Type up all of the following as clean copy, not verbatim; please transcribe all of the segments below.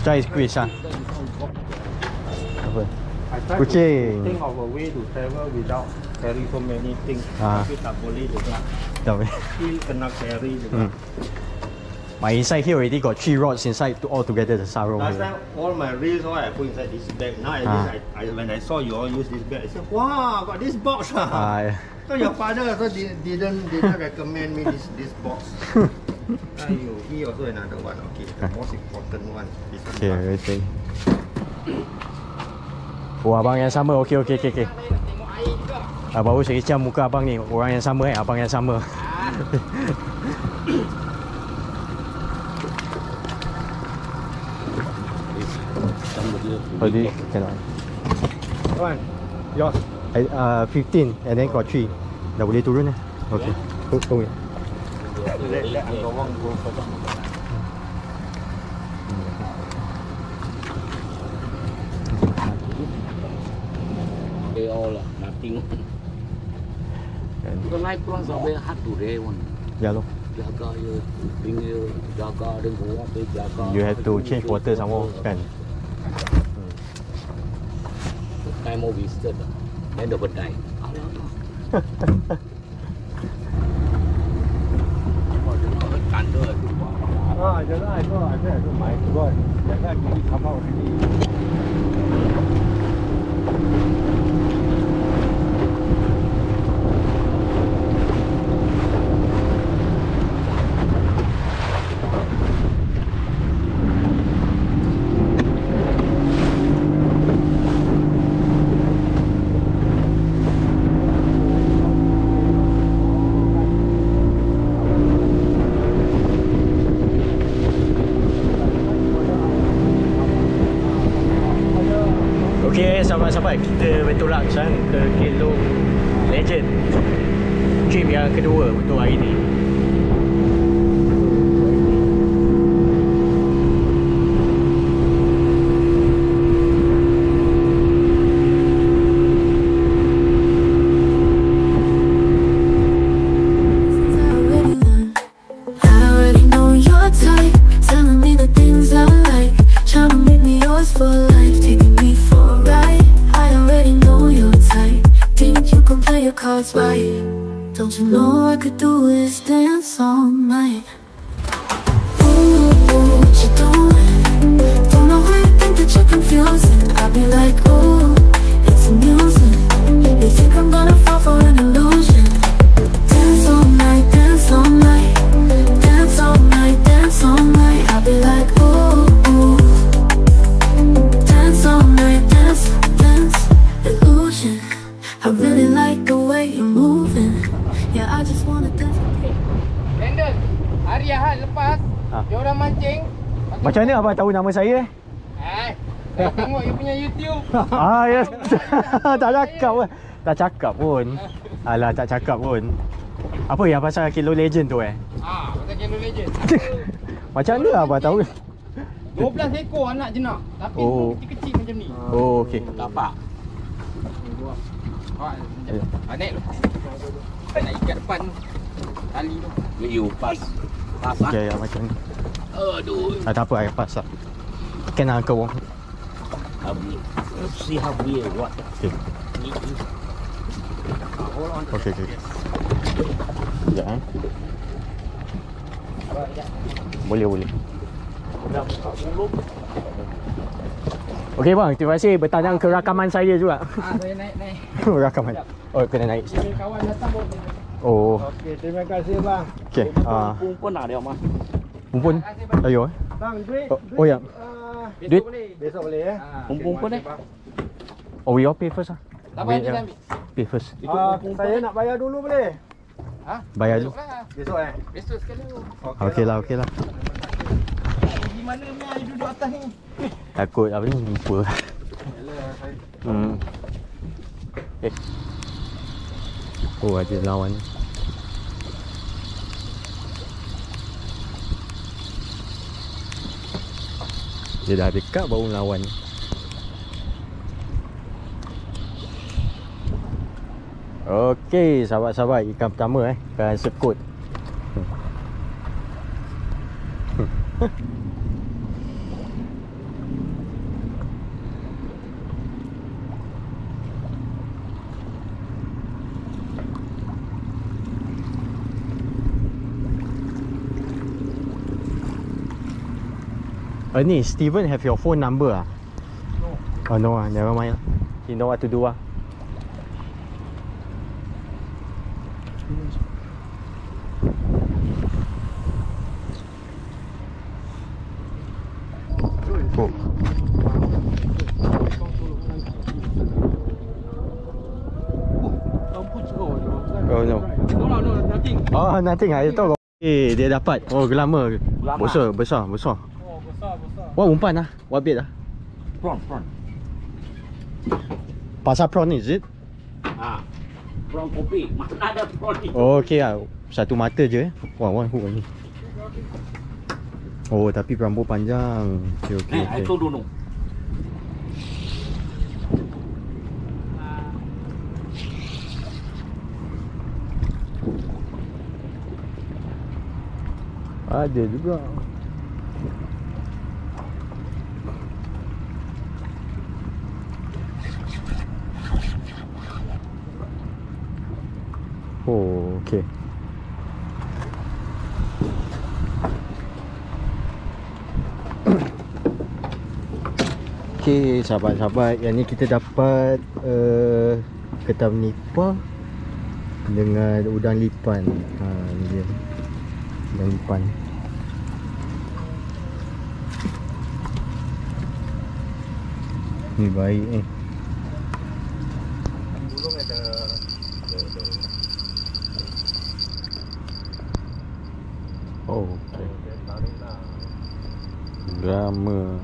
Try squeeze ah. Apa? I try Kucing. to think of a way to travel without carry so many things. Tapi tak boleh juga. Tak boleh. Still kena carry juga. My inside here already got 3 rods inside to all together the sarong. Last time all my reels all I put inside this bag. Now at least when I saw you all use this bag, I said, wow, got this box. Yeah. So your father also didn't recommend me this box. He also another one. Okay, the most important one is this Okay, one. everything. Oh, abang yang sama. Okay. Baru saya kecam muka abang ni. Orang yang sama abang yang sama. Oh, this cannot. One, yours. 15 and then got 3. Dah boleh turun eh? Okay. Tunggu. Let Uncle Wong go first. They all nothing. Because life prawns are very hard to rear one. Ya loh. Jaga je, bring je, jaga dan bawa pergi jaga. You have to change water some more kan? Time of visitor, then the bird die. Thunder. Just now I said, my God, that guy really come out already. Okay, sahabat-sahabat, kita bertolak sekarang ke Kelong Legend. Trip yang kedua untuk hari ni. Right. Don't you know I could do is dance all night? Ooh, what you doing? Don't know why you think that you're confusing. I'll be like, ooh, it's amusing. You think I'm gonna fall for an illusion? Dance all night, dance all night. Dance all night, dance all night. I'll be like, ooh, dance all night, dance, illusion. I really like the way you're moving. Yeah, I just wanna dance. Brandon, hari Ahad lepas dia orang mancing. Macam mana abang tahu nama saya? Saya tengok you punya YouTube. Ya. Tak cakap pun. Alah, tak cakap pun. Apa yang pasal Kelong Legend tu Pasal Kelong Legend. Macam mana abang tahu? 12 ekor anak jenak. Tapi kecil-kecil macam ni. Oh, okey. Tapak. Naik lu. Nak ikat depan tali tu. You pass. Okay, macam ni. Aduh. Tak apa, I pass lah. Can Uncle Wong? Let's see how we what. Okay. Hold on. Okay. Sekejap Boleh. Okey bang, terima kasih bertandang ke rakaman saya juga. Saya naik. Rakaman. Oh, kena naik. Ini kawan datang bawa. Oh. Okey, terima kasih bang. Okey. Pun ada mah. Mumpun. Ayo. Bang, duit. Oh ya. Duit Besok boleh ya. Pun Oh, we all pay first ah. Tak payah dia ambil. Pay first. Saya nak bayar dulu boleh? Bayar dulu. Besok Besok sekali. Okey lah. Di mana ni air duduk atas ni? Takut apa ni lupa. Oh, ada lawan. Dia dah dekat baru lawan. Okey, sahabat-sahabat, ikan pertama ikan sekut. Ni Steven have your phone number ah? No. Oh no ah, never mind lah. You know what to do ah. Oh. Oh no. No, nothing. Oh nothing ah, itu. Dia dapat. Oh gelama. Besar. Oh, besar. What umpan ah? What bait ah? Prawn. Pasar prawn is it? Prawn kopi. Mana ada prawn ni? Oh okay ah. Satu mata je eh. Wah, one hook ni. Oh tapi rambut panjang. Okay. I told you no. Ada juga. Oh, okay. Okay, sahabat-sahabat, yang ni kita dapat ketam nipah dengan udang lipan. Ni dia. Udang lipan. Ni baik ni. Burung ada Oh, okay. Drama.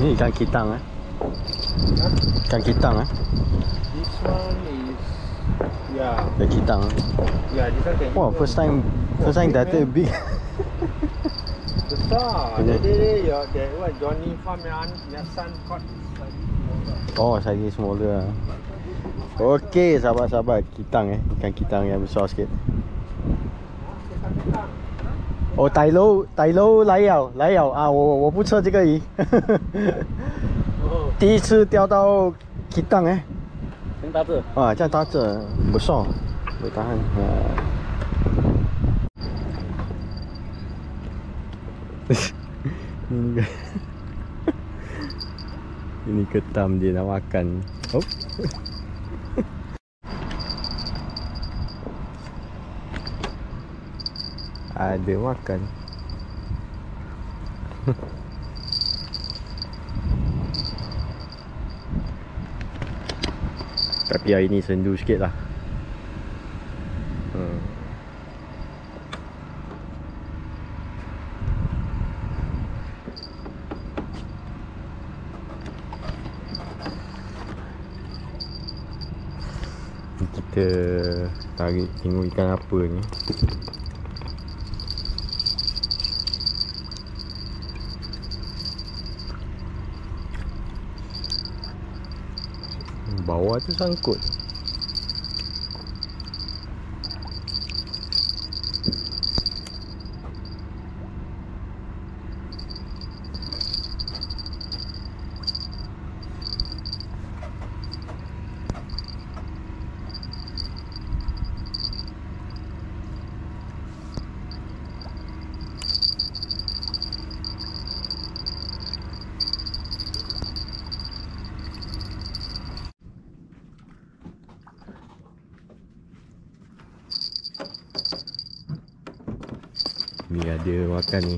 Ni ikan kitang eh. Ikan kitang eh. This one is The kitang. this one can Wow, first time that big. besar. Ini. Jadi that one Johnny Farm yang son caught Oh, saya smaller lah. Okey, sahabat-sahabat, kitang eh. Ikan kitang yang besar sikit. Oh， 大佬来了啊！我不测这个鱼，第一次钓到鸡蛋哎， Yang tak ada. ah， 这样大只besar， boleh tahan. Ini ketam dia nak makan. Oh. Ada makan. Tapi hari ni sendu sikit lah. Kita tarik tengok ikan apa ni. Bawah tu sangkut. Ni ada makan ni.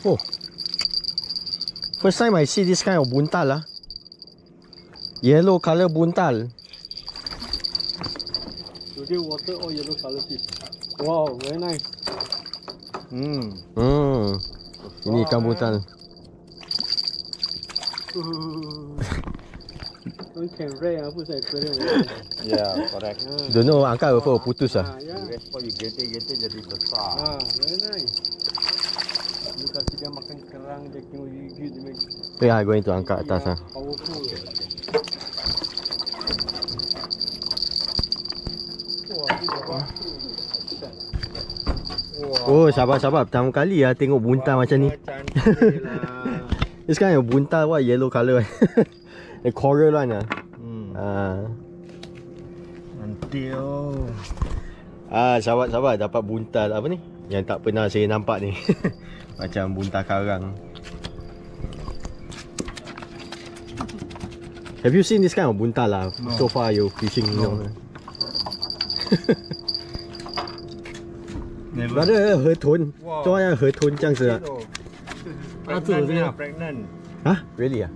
Oh, first time I see this kind of buntal lah. Yellow color buntal. Today water or yellow color fish. Wow, very nice. Ini ikan buntal. Don't can ray apa saya aquarium. Yeah, correct. Don't know angkat apa putus lah. Yeah. Rest for you gete jadi besar. Very nice. You kasih dia makan kerang, dia tengok gigit dia make. Yeah, going to angkat atas lah. Powerful. Wah, dia dah Oh, sabar-sabar. Pertama kali lah tengok buntal macam ni. Cantik lah. This kind of buntal what yellow color. The coral one lah. Until Sahabat-sahabat dapat buntal apa ni? Yang tak pernah saya nampak ni. Macam buntal karang. Have you seen this kind of buntal lah? No. So far you fishing no. Brother 河豚 Wow. 就好像河豚这样子啊。 Pregnant ya, pregnant. Huh? Really ah?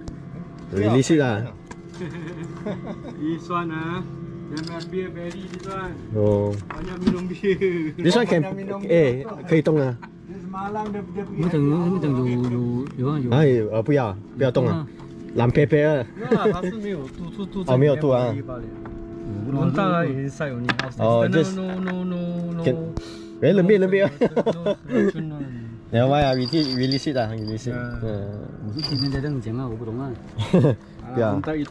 Release it lah. This one dia main beer berry this one. Oh. Banyak minum beer. This one can 可以动啊。 Semalam dia pergi. 哎，不要，不要动啊，蓝佩佩啊。它是没有吐哦没有吐啊。闻到了 inside only. Oh, just- no. Can- Eh, lembik lembik ah. No. Never mind ah, release it lah, release it. 嗯嗯，我说今天在这样讲啊，我不懂啊。对啊。闻到一